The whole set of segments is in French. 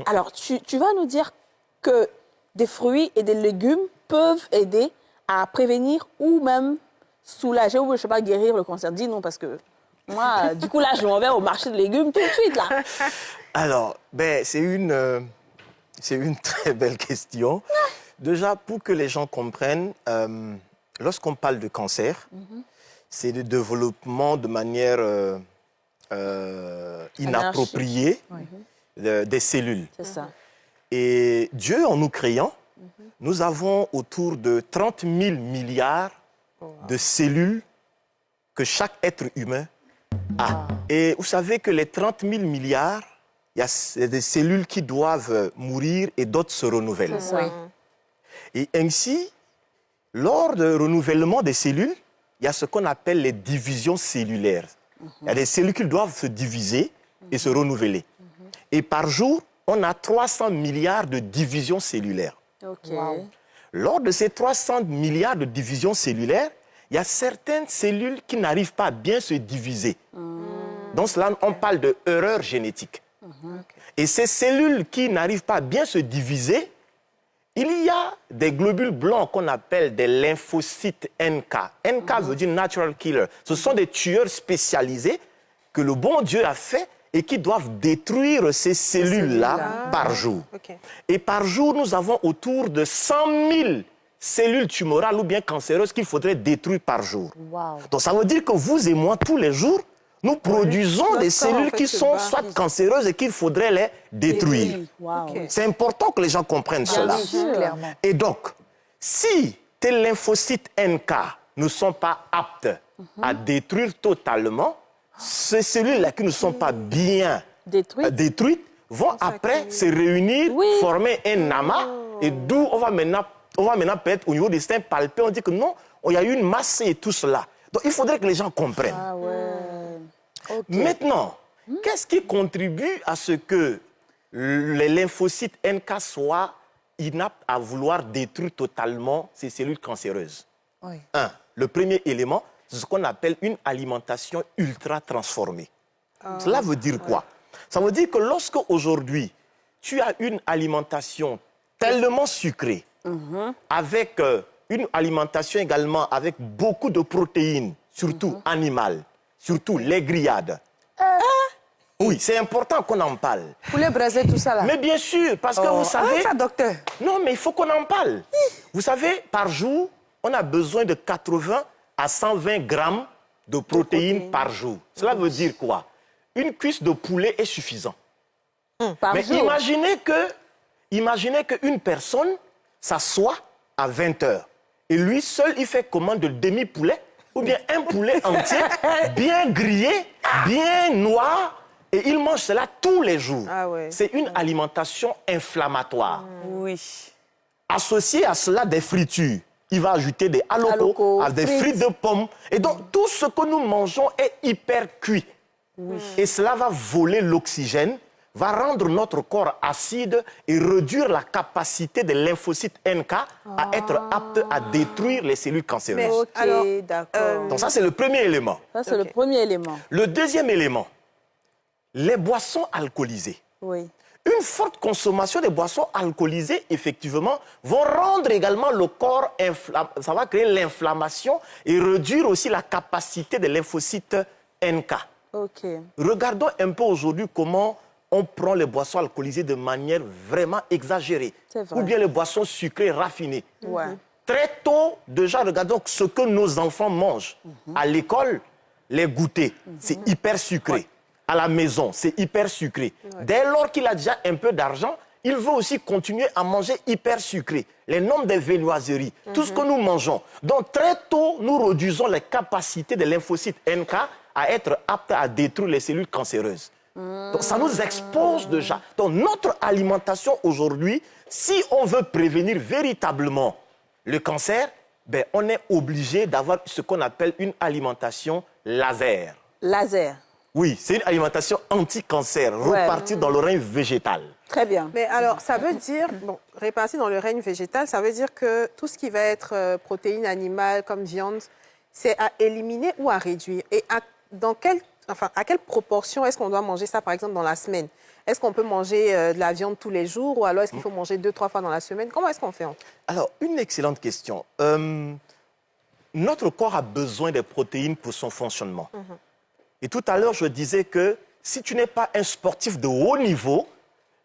Alors, tu vas nous dire que des fruits et des légumes peuvent aider à prévenir ou même soulager ou, je ne sais pas, guérir le cancer. Dis non, parce que moi, du coup, là, je m'en vais au marché de légumes tout de suite, là. Alors, c'est une très belle question. Déjà, pour que les gens comprennent, lorsqu'on parle de cancer, c'est le développement de manière inappropriée des cellules. C'est ça. Et Dieu, en nous créant, nous avons autour de 30 000 milliards de cellules que chaque être humain a. Et vous savez que les 30 000 milliards, il y a des cellules qui doivent mourir et d'autres se renouvellent. C'est ça. Et ainsi, lors du renouvellement des cellules, il y a ce qu'on appelle les divisions cellulaires. Il y a des cellules qui doivent se diviser et se renouveler. Et par jour, on a 300 milliards de divisions cellulaires. OK. Wow. Lors de ces 300 milliards de divisions cellulaires, il y a certaines cellules qui n'arrivent pas à bien se diviser. Donc cela, on parle de erreur génétique. Et ces cellules qui n'arrivent pas à bien se diviser, il y a des globules blancs qu'on appelle des lymphocytes NK. NK veut dire Natural Killer. Ce sont des tueurs spécialisés que le bon Dieu a fait et qui doivent détruire ces cellules-là par jour. Okay. Et par jour, nous avons autour de 100 000 cellules tumorales ou bien cancéreuses qu'il faudrait détruire par jour. Wow. Donc ça veut dire que vous et moi, tous les jours, nous produisons des cellules qui sont soit cancéreuses et qu'il faudrait les détruire. Wow. Okay. C'est important que les gens comprennent cela. sûr. Clairement. Et donc, si tes lymphocytes NK ne sont pas aptes à détruire totalement, ces cellules-là qui ne sont pas bien détruites vont après se réunir, former un amas, et d'où on va maintenant peut-être au niveau des seins palper, on dit que non, il y a eu une masse et tout cela. Donc il faudrait que les gens comprennent. Ah ouais. Okay. Maintenant, qu'est-ce qui contribue à ce que les lymphocytes NK soient inaptes à vouloir détruire totalement ces cellules cancéreuses? Oui. Le premier élément, c'est ce qu'on appelle une alimentation ultra transformée. Cela veut dire quoi? Ça veut dire que lorsque aujourd'hui, tu as une alimentation tellement sucrée, avec une alimentation également avec beaucoup de protéines, surtout animales, surtout les grillades. Oui, c'est important qu'on en parle. Poulet braisé, tout ça là. Mais bien sûr, parce que vous savez... ça, docteur. Non, mais il faut qu'on en parle. Vous savez, par jour, on a besoin de 80 à 120 grammes de protéines par jour. Cela veut dire quoi? Une cuisse de poulet est suffisant. Mais imaginez qu'une personne s'assoit à 20 heures. Et lui seul, il fait commande de demi-poulet ou bien un poulet entier, bien grillé, bien noir, et il mange cela tous les jours. Ah ouais. C'est une alimentation inflammatoire. Oui. Associé à cela, des fritures. Il va ajouter des halocos, des frites de pommes. Et donc, tout ce que nous mangeons est hyper cuit. Oui. Et cela va voler l'oxygène, va rendre notre corps acide et réduire la capacité des lymphocytes NK à être aptes à détruire les cellules cancéreuses. OK, Alors, d'accord. Donc ça, c'est le premier élément. Ça, c'est le premier élément. Le deuxième élément, les boissons alcoolisées. Oui. Une forte consommation de boissons alcoolisées, effectivement, vont rendre également le corps, ça va créer l'inflammation et réduire aussi la capacité des lymphocytes NK. OK. Regardons un peu aujourd'hui comment on prend les boissons alcoolisées de manière vraiment exagérée. C'est vrai. Ou bien les boissons sucrées raffinées. Ouais. Très tôt, déjà, regardons ce que nos enfants mangent. À l'école, les goûters, c'est hyper sucré. Ouais. À la maison, c'est hyper sucré. Ouais. Dès lors qu'il a déjà un peu d'argent, il veut aussi continuer à manger hyper sucré. Les noms des viennoiseries, tout ce que nous mangeons. Donc très tôt, nous réduisons les capacités des lymphocytes NK à être aptes à détruire les cellules cancéreuses. Donc ça nous expose déjà. Donc notre alimentation aujourd'hui, si on veut prévenir véritablement le cancer, ben, on est obligé d'avoir ce qu'on appelle une alimentation laser. Laser. Oui, c'est une alimentation anti-cancer, repartir dans le règne végétal. Très bien. Mais alors, ça veut dire, bon, répartir dans le règne végétal, ça veut dire que tout ce qui va être protéines animales comme viande, c'est à éliminer ou à réduire. Et dans quel enfin, à quelle proportion est-ce qu'on doit manger ça, par exemple, dans la semaine? Est-ce qu'on peut manger de la viande tous les jours ou alors est-ce qu'il faut manger 2-3 fois dans la semaine? Comment est-ce qu'on fait? Alors, une excellente question. Notre corps a besoin des protéines pour son fonctionnement. Et tout à l'heure, je disais que si tu n'es pas un sportif de haut niveau,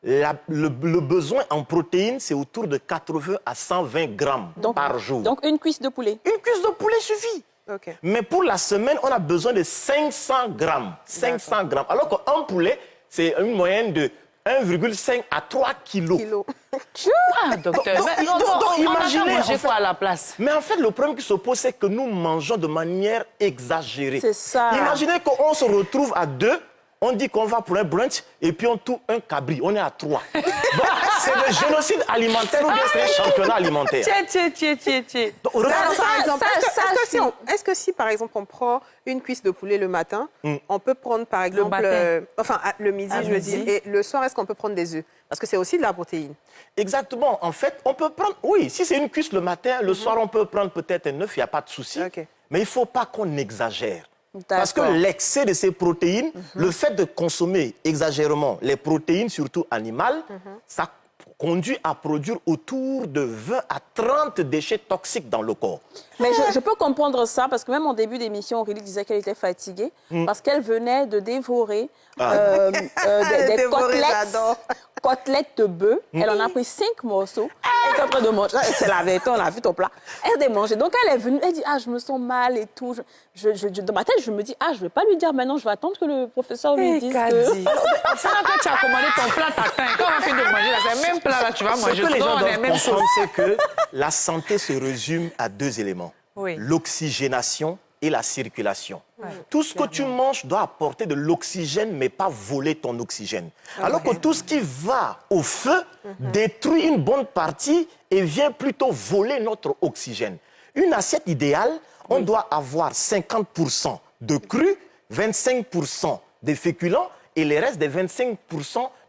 le besoin en protéines, c'est autour de 80 à 120 grammes par jour. Donc, une cuisse de poulet. Une cuisse de poulet suffit. Okay. Mais pour la semaine, on a besoin de 500 grammes. 500 grammes. Alors qu'un poulet, c'est une moyenne de 1,5 à 3 kilos. Ah, docteur. Donc, imaginez, manger quoi à la place? Mais en fait, le problème qui se pose, c'est que nous mangeons de manière exagérée. C'est ça. Imaginez qu'on se retrouve à 2, on dit qu'on va pour un brunch et puis on touche un cabri. On est à 3. Donc, c'est le génocide alimentaire ou bien c'est un championnat alimentaire. Tiens. Donc, regardez, Par exemple, ça, est-ce que si, par exemple, on prend une cuisse de poulet le matin, on peut prendre, par exemple, matin. le midi, À je veux midi. dire, et le soir, est-ce qu'on peut prendre des œufs? Parce que c'est aussi de la protéine. exactement. En fait, on peut prendre... Oui, si c'est une cuisse le matin, le soir, on peut prendre peut-être un œuf, il n'y a pas de souci. Ok. Mais il ne faut pas qu'on exagère. Parce que D'accord. l'excès de ces protéines, le fait de consommer exagérément les protéines, surtout animales, ça conduit à produire autour de 20 à 30 déchets toxiques dans le corps. Mais je peux comprendre ça parce que même en début d'émission, Aurélie disait qu'elle était fatiguée parce qu'elle venait de dévorer des Dévorer, j'adore. côtelettes de bœuf. Elle en a pris 5 morceaux. Elle est en train de manger. C'est la vérité, on a vu ton plat. Elle a mangé. Donc elle est venue, elle dit « Ah, je me sens mal et tout. » Dans ma tête, je me dis « Ah, je ne vais pas lui dire maintenant, je vais attendre que le professeur lui dise que... » Enfin, quand tu as commandé ton plat, t'as faim. Quand on finit de manger, là, c'est le même plat, là, tu vas Ce manger. que les gens On est doivent même comprendre, chose. c'est que la santé se résume à 2 éléments. Oui. L'oxygénation et la circulation. Tout ce que tu manges doit apporter de l'oxygène, mais pas voler ton oxygène. Alors que tout ce qui va au feu détruit une bonne partie et vient plutôt voler notre oxygène. Une assiette idéale, on doit avoir 50% de cru, 25% des féculents et le reste des 25%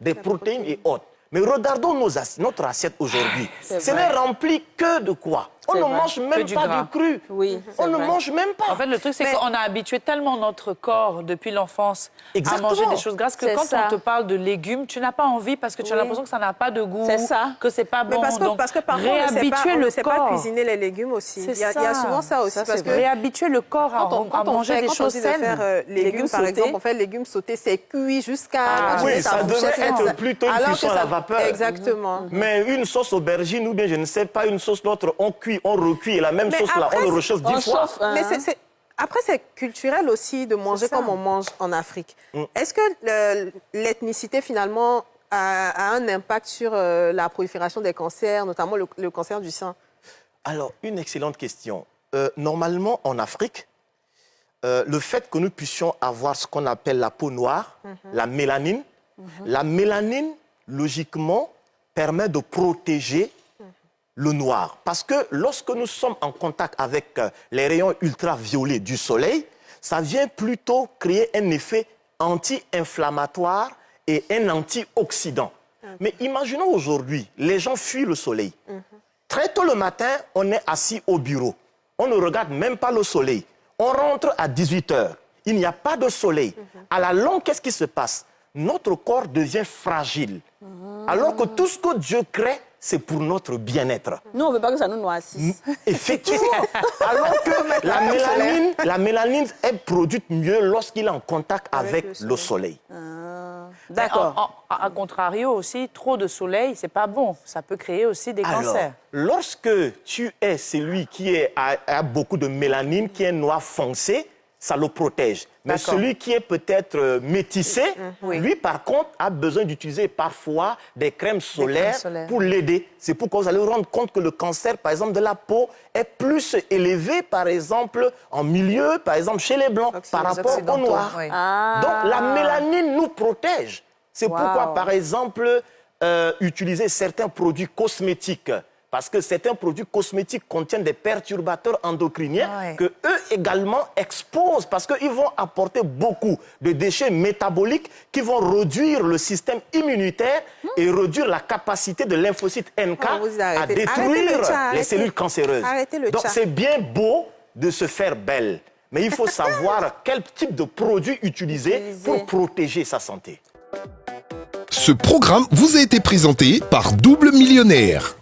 des protéines et autres. Mais regardons notre assiette aujourd'hui. Ce n'est rempli que de quoi? On ne mange même du pas gras. du cru. Oui, c'est On ne vrai. mange même pas. En fait, le truc, c'est qu'on a habitué tellement notre corps depuis l'enfance à Exactement. manger des choses grasses que C'est quand ça. on te parle de légumes, tu n'as pas envie parce que tu as l'impression que ça n'a pas de goût, C'est ça. que c'est pas Mais bon. parce que, Donc, parce que parfois, on réhabituer ne le sait pas corps. cuisiner les légumes aussi. C'est Il y a souvent ça aussi. parce que réhabituer le corps à, à manger des quand choses on dit de saines. faire légumes, par sautés. exemple, on fait légumes sautés, c'est cuit jusqu'à... Ah, oui, tu mets ta ça fourchette, devrait être ça- plutôt une alors que cuisson à ça- la vapeur. Exactement. Mais une sauce aubergine ou bien je ne sais pas, une sauce l'autre, on cuit, on recuit et la même Mais sauce là, après, on le réchauffe 10 On fois. chauffe, hein. Mais après, c'est culturel aussi de manger comme on mange en Afrique. Est-ce que l'ethnicité, finalement, a un impact sur la prolifération des cancers, notamment le cancer du sein? Alors, une excellente question. Normalement, en Afrique, le fait que nous puissions avoir ce qu'on appelle la peau noire, la mélanine, logiquement, permet de protéger le noir. Parce que lorsque nous sommes en contact avec les rayons ultraviolets du soleil, ça vient plutôt créer un effet anti-inflammatoire et un antioxydant. Mais imaginons aujourd'hui, les gens fuient le soleil. Très tôt le matin, on est assis au bureau. On ne regarde même pas le soleil. On rentre à 18 h. Il n'y a pas de soleil. À la longue, qu'est-ce qui se passe? Notre corps devient fragile. Alors que tout ce que Dieu crée, c'est pour notre bien-être. Nous, on ne veut pas que ça nous noircisse. Effectivement. Alors que la mélanine est produite mieux lorsqu'il est en contact avec le soleil. D'accord. À contrario aussi, trop de soleil, c'est pas bon. Ça peut créer aussi des Alors, cancers. lorsque tu es celui qui a beaucoup de mélanine, qui est noir foncé, ça le protège. Mais D'accord. celui qui est peut-être métissé, Oui. lui, par contre, a besoin d'utiliser parfois des crèmes solaires, solaires. pour l'aider. C'est pourquoi vous allez vous rendre compte que le cancer, par exemple, de la peau est plus élevé, par exemple, en milieu, par exemple, chez les Blancs, par rapport aux Occidentaux, Noirs. oui. Donc, la mélanine nous protège. C'est pourquoi, par exemple, utiliser certains produits cosmétiques. Parce que certains produits cosmétiques contiennent des perturbateurs endocriniens que eux également exposent parce qu'ils vont apporter beaucoup de déchets métaboliques qui vont réduire le système immunitaire et réduire la capacité de lymphocyte NK vous à arrêtez. Arrêtez le détruire chat, les arrêtez. cellules cancéreuses. Arrêtez le Donc chat. c'est bien beau de se faire belle. Mais il faut savoir quel type de produit utiliser pour protéger sa santé. Ce programme vous a été présenté par Double Millionnaire.